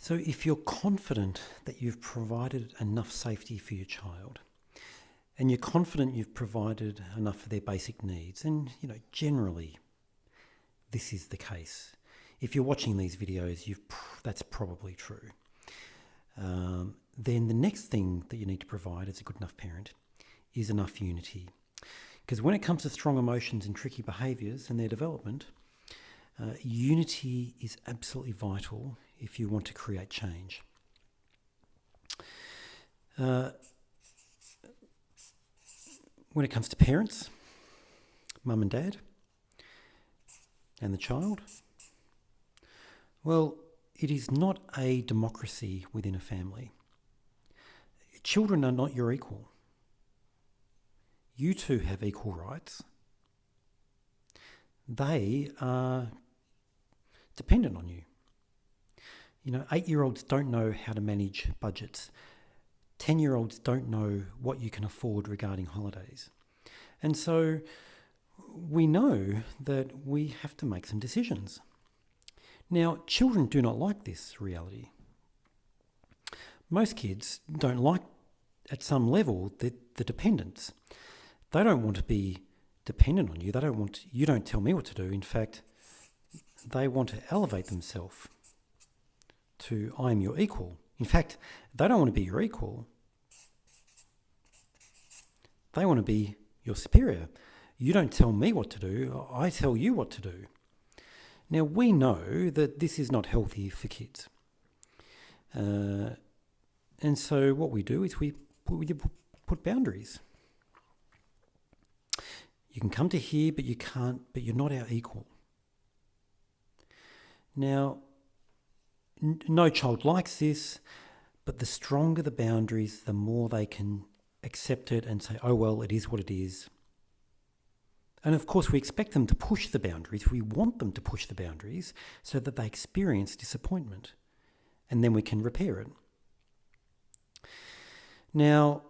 So if you're confident that you've provided enough safety for your child, and you're confident you've provided enough for their basic needs, and generally this is the case. If you're watching these videos, that's probably true. Then the next thing that you need to provide as a good enough parent is enough unity. Because when it comes to strong emotions and tricky behaviours and their development, unity is absolutely vital if you want to create change. When it comes to parents, mum and dad, and the child, well, it is not a democracy within a family. Children are not your equal. You two have equal rights. They are dependent on you. 8-year-olds don't know how to manage budgets. 10-year-olds don't know what you can afford regarding holidays. And so we know that we have to make some decisions. Now, children do not like this reality. Most kids don't like, at some level, the dependence. They don't want to be dependent on you. You don't tell me what to do. In fact, they want to elevate themselves to I am your equal. In fact, they don't want to be your equal. They want to be your superior. You don't tell me what to do. I tell you what to do. Now, we know that this is not healthy for kids. And so what we do is we put boundaries. You can come to here, but you can't, but you're not our equal. Now, no child likes this, but the stronger the boundaries, the more they can accept it and say, oh, well, it is what it is. And of course, we expect them to push the boundaries. We want them to push the boundaries so that they experience disappointment, and then we can repair it. Now,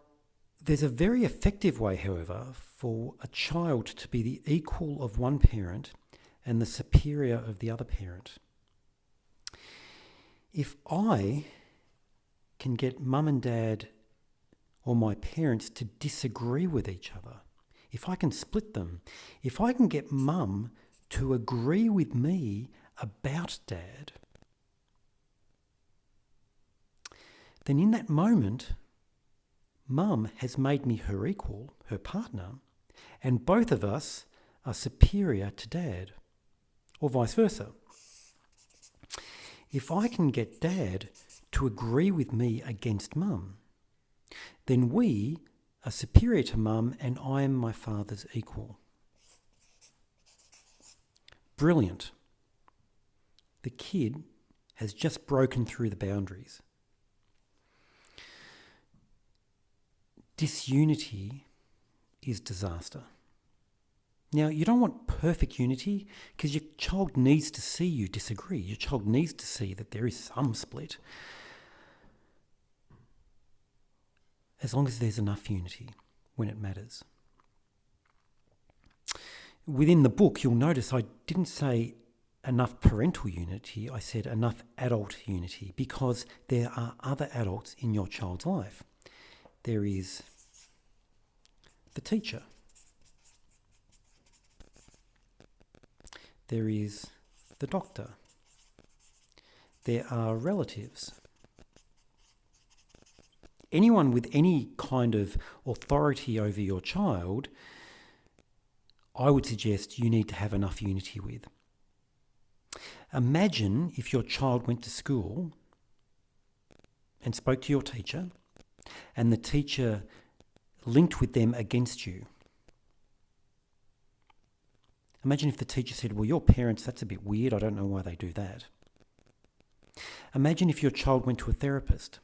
there's a very effective way, however, for a child to be the equal of one parent and the superior of the other parent. If I can get mum and dad or my parents to disagree with each other, if I can split them, if I can get mum to agree with me about dad, then in that moment, mum has made me her equal, her partner, and both of us are superior to dad, or vice versa. If I can get dad to agree with me against mum, then we are superior to mum and I am my father's equal. Brilliant. The kid has just broken through the boundaries. Disunity is disaster. Now, you don't want perfect unity because your child needs to see you disagree. Your child needs to see that there is some split. As long as there's enough unity when it matters. Within the book, you'll notice I didn't say enough parental unity, I said enough adult unity, because there are other adults in your child's life. There is the teacher. There is the doctor. There are relatives. Anyone with any kind of authority over your child, I would suggest you need to have enough unity with. Imagine if your child went to school and spoke to your teacher, and the teacher linked with them against you. Imagine if the teacher said, well, your parents, that's a bit weird, I don't know why they do that. Imagine if your child went to a therapist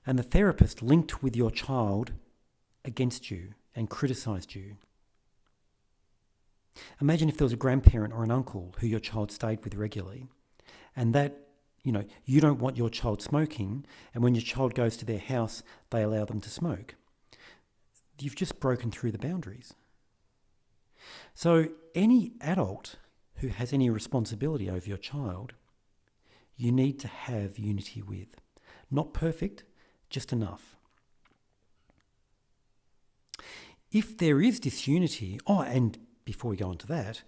and the therapist linked with your child against you and criticised you. Imagine if there was a grandparent or an uncle who your child stayed with regularly, and that, you don't want your child smoking, and when your child goes to their house, they allow them to smoke. You've just broken through the boundaries. So any adult who has any responsibility over your child you need to have unity with. Not perfect, just enough. If there is disunity, and before we go on to that,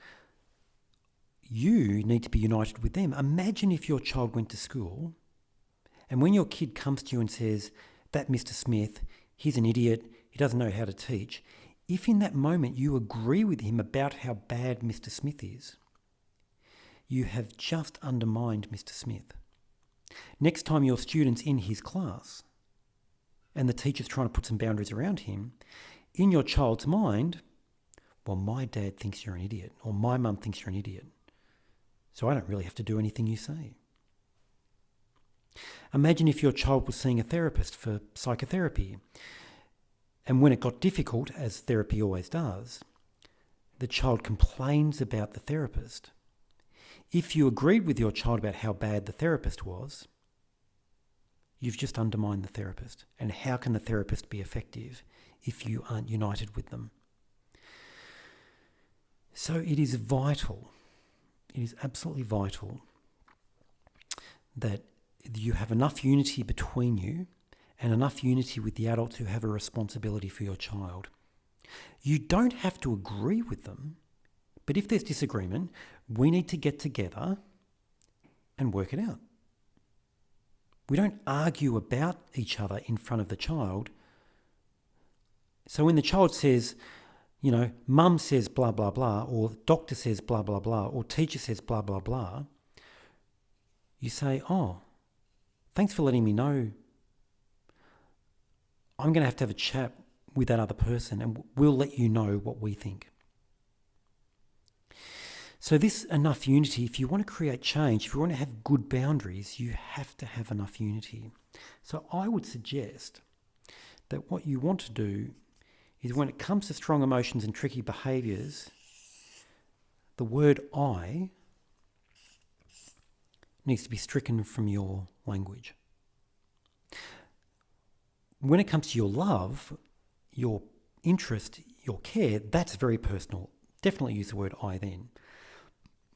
you need to be united with them. Imagine if your child went to school and when your kid comes to you and says, that Mr. Smith, he's an idiot, he doesn't know how to teach. If in that moment you agree with him about how bad Mr. Smith is, you have just undermined Mr. Smith. Next time your student's in his class and the teacher's trying to put some boundaries around him, in your child's mind, well, my dad thinks you're an idiot, or my mum thinks you're an idiot, so I don't really have to do anything you say. Imagine if your child was seeing a therapist for psychotherapy, and when it got difficult, as therapy always does, the child complains about the therapist. If you agreed with your child about how bad the therapist was, you've just undermined the therapist. And how can the therapist be effective if you aren't united with them? So it is vital, it is absolutely vital that you have enough unity between you and enough unity with the adults who have a responsibility for your child. You don't have to agree with them, but if there's disagreement, we need to get together and work it out. We don't argue about each other in front of the child. So when the child says, mum says blah, blah, blah, or doctor says blah, blah, blah, or teacher says blah, blah, blah, you say, thanks for letting me know. I'm going to have a chat with that other person and we'll let you know what we think. So this enough unity, if you want to create change, if you want to have good boundaries, you have to have enough unity. So I would suggest that what you want to do is when it comes to strong emotions and tricky behaviours, the word I needs to be stricken from your language. When it comes to your love, your interest, your care, that's very personal. Definitely use the word I then.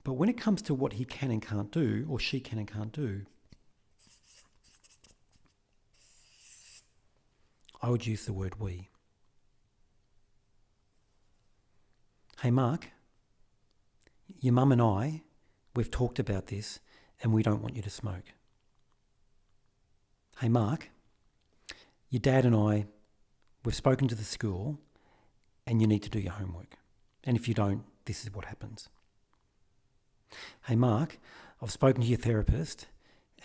But when it comes to what he can and can't do, or she can and can't do, I would use the word we. Hey Mark, your mum and I, we've talked about this and we don't want you to smoke. Hey Mark, your dad and I, we've spoken to the school and you need to do your homework. And if you don't, this is what happens. Hey Mark, I've spoken to your therapist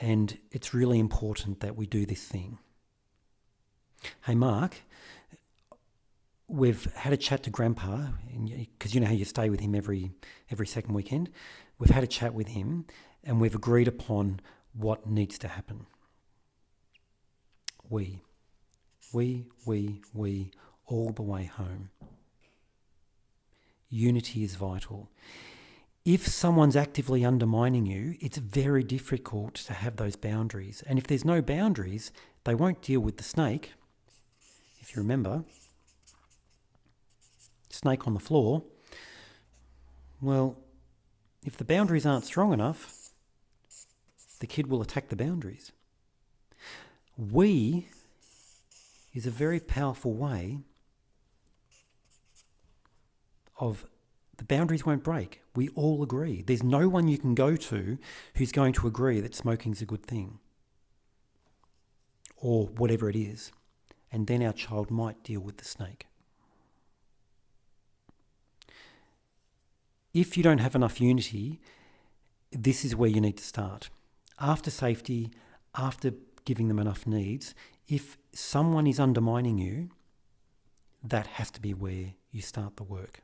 and it's really important that we do this thing. Hey Mark, we've had a chat to Grandpa, because you know how you stay with him every second weekend. We've had a chat with him and we've agreed upon what needs to happen. We, all the way home. Unity is vital. If someone's actively undermining you, it's very difficult to have those boundaries. And if there's no boundaries, they won't deal with the snake. If you remember, snake on the floor. Well, if the boundaries aren't strong enough, the kid will attack the boundaries. We is a very powerful way of the boundaries won't break. We all agree. There's no one you can go to who's going to agree that smoking's a good thing or whatever it is. And then our child might deal with the snake. If you don't have enough unity, this is where you need to start. After safety, after giving them enough needs, if someone is undermining you, that has to be where you start the work.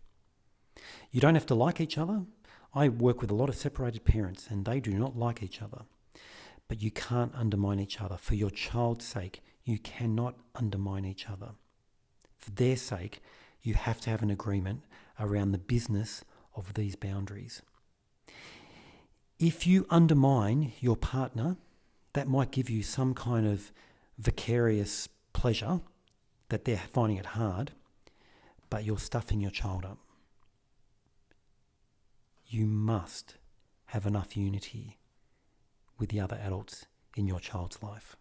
You don't have to like each other. I work with a lot of separated parents and they do not like each other. But you can't undermine each other. For your child's sake, you cannot undermine each other. For their sake, you have to have an agreement around the business of these boundaries. If you undermine your partner, that might give you some kind of vicarious pleasure that they're finding it hard, but you're stuffing your child up. You must have enough unity with the other adults in your child's life.